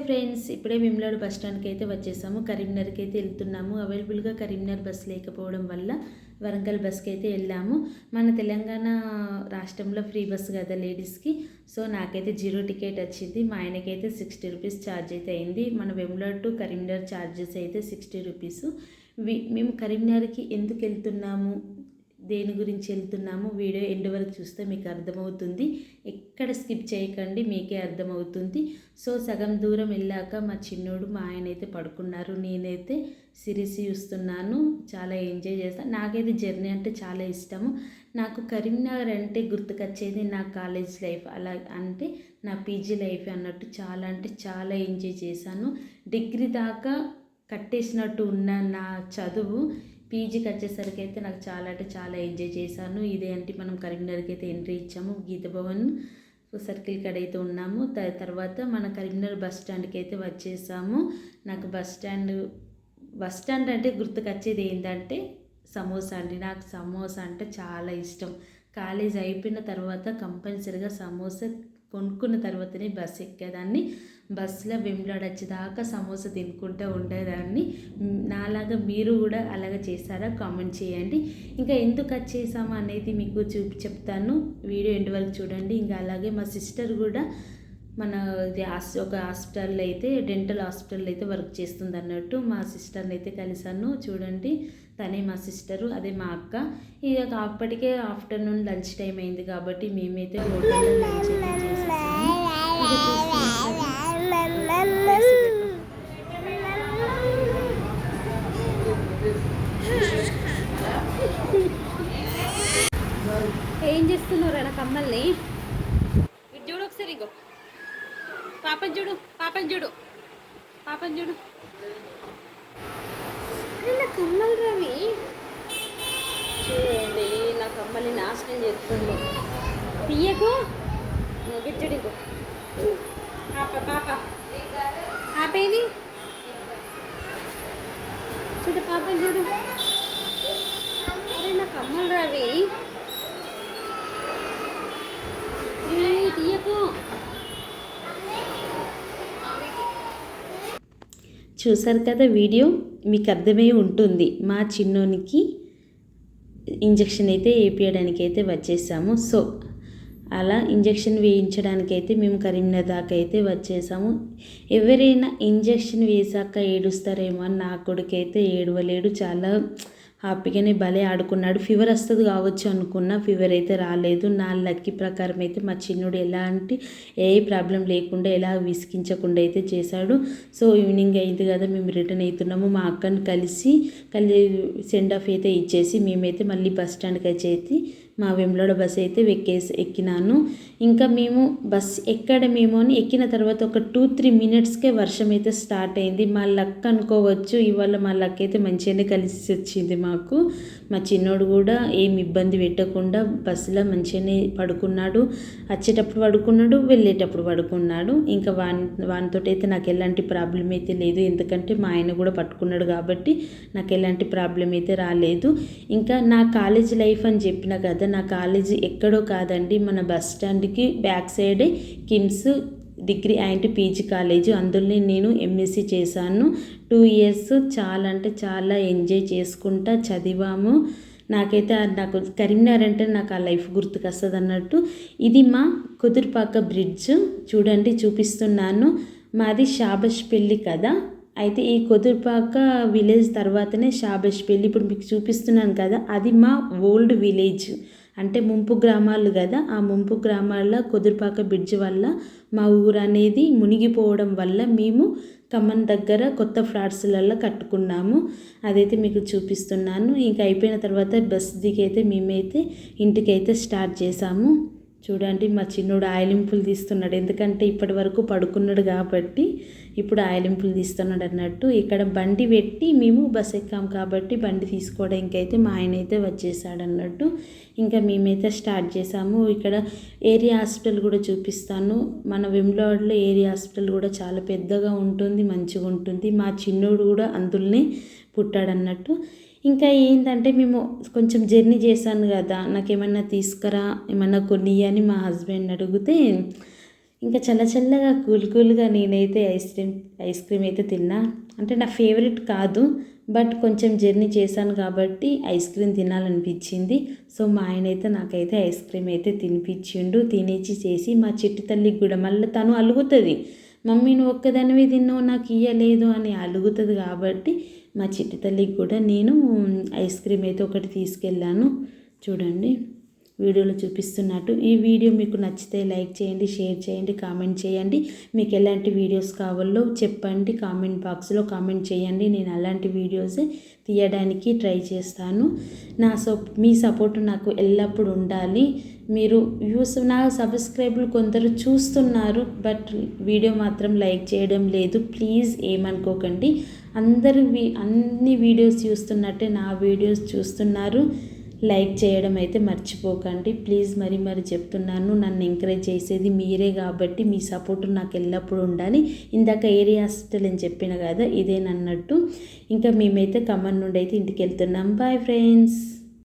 Friends, ఇప్పుడే Vemulawada bus స్టాండ్కి అయితే వచ్చేసాము. కరీంనగర్కి అయితే వెళ్తున్నాము. అవైలబుల్గా కరీంనగర్ బస్ లేకపోవడం వల్ల వరంగల్ బస్కి అయితే వెళ్ళాము. మన తెలంగాణ రాష్ట్రంలో ఫ్రీ బస్సు కదా లేడీస్కి. సో నాకైతే 0 టికెట్ వచ్చింది. మా ఆయనకైతే 60 రూపీస్ ఛార్జ్ అయితే అయింది. మన వేములవాడ టు కరీంనగర్ ఛార్జెస్ అయితే 60 రూపీస్. మేము కరీంనగర్కి ఎందుకు వెళ్తున్నాము, దేని గురించి వెళ్తున్నాము, వీడియో ఎండ్ వరకు చూస్తే మీకు అర్థమవుతుంది. ఎక్కడ స్కిప్ చేయకండి, మీకే అర్థమవుతుంది. సో సగం దూరం వెళ్ళాక మా చిన్నోడు మా ఆయన అయితే పడుకున్నారు. నేనైతే సిరీస్ చూస్తున్నాను. చాలా ఎంజాయ్ చేస్తాను. నాకైతే జర్నీ అంటే చాలా ఇష్టము. నాకు కరీంనగర్ అంటే గుర్తుకొచ్చేది నా కాలేజ్ లైఫ్, అలా అంటే నా పీజీ లైఫ్ అన్నట్టు. చాలా అంటే చాలా ఎంజాయ్ చేశాను. డిగ్రీ దాకా కట్టేసినట్టు ఉన్న నా చదువు పీజీకి వచ్చేసరికి అయితే నాకు చాలా అంటే చాలా ఎంజాయ్ చేశాను. ఇదే అంటే మనం కరీంనగర్కి అయితే ఎంట్రీ ఇచ్చాము. గీత భవన్ సర్కిల్ కాడ అయితే ఉన్నాము. తర్వాత మన కరీంనగర్ బస్ స్టాండ్కి అయితే వచ్చేసాము. నాకు బస్ స్టాండ్ అంటే గుర్తుకొచ్చేది ఏంటంటే సమోసా అండి. నాకు సమోసా అంటే చాలా ఇష్టం. కాలేజ్ అయిపోయిన తర్వాత కంపల్సరీగా సమోసా కొనుక్కున్న తర్వాతనే బస్ ఎక్కేదాన్ని. బస్సులో వేములవాడ వచ్చేదాకా సమోసా తినుకుంటూ ఉండేదాన్ని. నాలాగా మీరు కూడా అలాగ చేస్తారా? కామెంట్ చేయండి. ఇంకా ఎందుకు వచ్చేసాము అనేది మీకు చెప్తాను. వీడియో ఎండ్ వరకు చూడండి. ఇంకా అలాగే మా సిస్టర్ కూడా మన ఒక హాస్పిటల్లో అయితే డెంటల్ హాస్పిటల్లో అయితే వర్క్ చేస్తుంది అన్నట్టు. మా సిస్టర్ని అయితే కలిసాను. చూడండి, తనే మా సిస్టరు, అదే మా అక్క. ఇక అప్పటికే ఆఫ్టర్నూన్ లంచ్ టైం అయింది కాబట్టి మేమైతే హోటల్లో లంచ్ అయితే చేసేసాము. ఏం చేస్తున్నారు అన్న కమ్మల్ని? ఇటు చూడు ఒకసారి. ఇంకో పాపని చూడు, పాపని చూడు, పాపని చూడు. నా కమ్మలు రవి చూడండి, నా కమ్మల్ని నాశనం చేస్తుంది. తీయకు గిచ్చుడు. ఇంకో పాప పాప పాపేది చూడు, పాపని చూడు. అరే నా కమ్మలు రవి తీయకు. చూసారు కదా వీడియో, మీకు అర్థమై ఉంటుంది. మా చిన్నోనికి ఇంజెక్షన్ అయితే వేయించడానికి అయితే వచ్చేసాము. సో అలా ఇంజెక్షన్ వేయించడానికి అయితే మేము కరీంనగర్ దాకా అయితే వచ్చేసాము. ఎవరైనా ఇంజెక్షన్ వేసాక ఏడుస్తారేమో అని నా కొడుకైతే ఏడవలేడు. చాలా హ్యాపీగానే భలే ఆడుకున్నాడు. ఫీవర్ వస్తుంది కావచ్చు అనుకున్నా, ఫీవర్ అయితే రాలేదు. నా లక్కీ ప్రకారం అయితే మా చిన్నుడు ఎలాంటి ఏ ప్రాబ్లం లేకుండా ఎలా విసిగించకుండా అయితే చేశాడు. సో ఈవినింగ్ అయింది కదా, మేము రిటర్న్ అవుతున్నాము. మా అక్కని కలిసి సెండ్ ఆఫ్ అయితే ఇచ్చేసి మేమైతే మళ్ళీ బస్ స్టాండ్కి వచ్చేసి మా వేములవాడ బస్ అయితే ఎక్కినాను. ఇంకా మేము బస్ ఎక్కడమేమో అని ఎక్కిన తర్వాత ఒక 2-3 మినిట్స్కే వర్షం అయితే స్టార్ట్ అయింది. మా లక్ అనుకోవచ్చు. ఇవాళ మా లక్ అయితే మంచిగానే కలిసి వచ్చింది మాకు. మా చిన్నోడు కూడా ఏం ఇబ్బంది పెట్టకుండా బస్సులో మంచిగానే పడుకున్నాడు. వచ్చేటప్పుడు పడుకున్నాడు, వెళ్ళేటప్పుడు పడుకున్నాడు. ఇంకా వానితో అయితే నాకు ఎలాంటి ప్రాబ్లం అయితే లేదు. ఎందుకంటే మా ఆయన కూడా పట్టుకున్నాడు కాబట్టి నాకు ఎలాంటి ప్రాబ్లం అయితే రాలేదు. ఇంకా నా కాలేజ్ లైఫ్ అని చెప్పిన కదా, నా కాలేజీ ఎక్కడో కాదండి, మన బస్ స్టాండ్కి బ్యాక్ సైడే KIMS degree and PG college. అందులో నేను ఎంఎస్సి చేశాను. 2 ఇయర్స్ చాలా అంటే చాలా ఎంజాయ్ చేసుకుంటా చదివాము. నాకు కరీంనగర్ అంటే నాకు ఆ లైఫ్ గుర్తుకొస్తుంది అన్నట్టు. ఇది మా కుదురుపాక బ్రిడ్జ్ చూడండి, చూపిస్తున్నాను. మాది షాబష్పల్లి కదా. అయితే ఈ కుదురుపాక విలేజ్ తర్వాతనే షాబష్పల్లి. ఇప్పుడు మీకు చూపిస్తున్నాను కదా, అది మా ఓల్డ్ విలేజ్. అంటే ముంపు గ్రామాలు కదా, ఆ ముంపు గ్రామాల కుదురుపాక బ్రిడ్జ్ వల్ల మా ఊరు అనేది మునిగిపోవడం వల్ల మేము ఖమ్మం దగ్గర కొత్త ఫ్లాట్స్లలో కట్టుకున్నాము. అదైతే మీకు చూపిస్తున్నాను. ఇంకా అయిపోయిన తర్వాత బస్ దిగైతే మేమైతే ఇంటికైతే స్టార్ట్ చేసాము. చూడండి, మా చిన్నోడు ఆయిలింపులు తీస్తున్నాడు. ఎందుకంటే ఇప్పటి వరకు పడుకున్నాడు కాబట్టి ఇప్పుడు ఆయిలింపులు తీస్తున్నాడు అన్నట్టు. ఇక్కడ బండి పెట్టి మేము బస్ ఎక్కాము కాబట్టి బండి తీసుకోవడానికి అయితే మా ఆయన అయితే వచ్చేసాడు అన్నట్టు. ఇంకా మేమైతే స్టార్ట్ చేసాము. ఇక్కడ ఏరియా హాస్పిటల్ కూడా చూపిస్తాను. మన వేములవాడలో ఏరియా హాస్పిటల్ కూడా చాలా పెద్దగా ఉంటుంది, మంచిగా ఉంటుంది. మా చిన్నోడు కూడా అందులోనే పుట్టాడన్నట్టు. ఇంకా ఏంటంటే మేము కొంచెం జర్నీ చేశాను కదా, నాకేమన్నా తీసుకురా, ఏమన్నా కొన్ని అని మా హస్బెండ్ అడిగితే ఇంకా చల్ల చల్లగా కూల్గా నేనైతే ఐస్ క్రీమ్ అయితే తిన్నా. అంటే నా ఫేవరెట్ కాదు, బట్ కొంచెం జర్నీ చేశాను కాబట్టి ఐస్ క్రీమ్ తినాలనిపించింది. సో మా ఆయన అయితే నాకైతే ఐస్ క్రీమ్ అయితే తినిపించిండు. తినేసి చేసి మా చిట్టి తల్లికి కూడా మళ్ళీ తను అలుగుతుంది, మమ్మీ నువ్వు ఒక్కదానివే తిన్నావు నాకు ఇయ్యలేదు అని అలుగుతుంది. కాబట్టి మా చిట్టి తల్లికి కూడా నేను ఐస్ క్రీమ్ అయితే ఒకటి తీసుకెళ్ళాను. చూడండి వీడియోలో చూపిస్తున్నట్టు. ఈ వీడియో మీకు నచ్చితే లైక్ చేయండి, షేర్ చేయండి, కామెంట్ చేయండి. మీకు ఎలాంటి వీడియోస్ కావాలో చెప్పండి, కామెంట్ బాక్స్లో కామెంట్ చేయండి. నేను అలాంటి వీడియోస్ తీయడానికి ట్రై చేస్తాను. మీ సపోర్ట్ నాకు ఎల్లప్పుడూ ఉండాలి. మీరు నా సబ్స్క్రైబర్లు కొందరు చూస్తున్నారు, బట్ వీడియో మాత్రం లైక్ చేయడం లేదు. ప్లీజ్ ఏమనుకోకండి. అన్ని వీడియోస్ చూస్తున్నట్టే నా వీడియోస్ చూస్తున్నారు. లైక్ చేయడం అయితే మర్చిపోకండి ప్లీజ్. మరి చెప్తున్నాను, నన్ను ఎంకరేజ్ చేసేది మీరే కాబట్టి మీ సపోర్ట్ నాకు ఎల్లప్పుడూ ఉండాలి. ఇందాక ఏరియా హాస్పిటల్ అని చెప్పిన కదా, ఇదేనన్నట్టు. ఇంకా మేమైతే ఖమ్మం నుండి అయితే ఇంటికి వెళ్తున్నాం. Bye friends.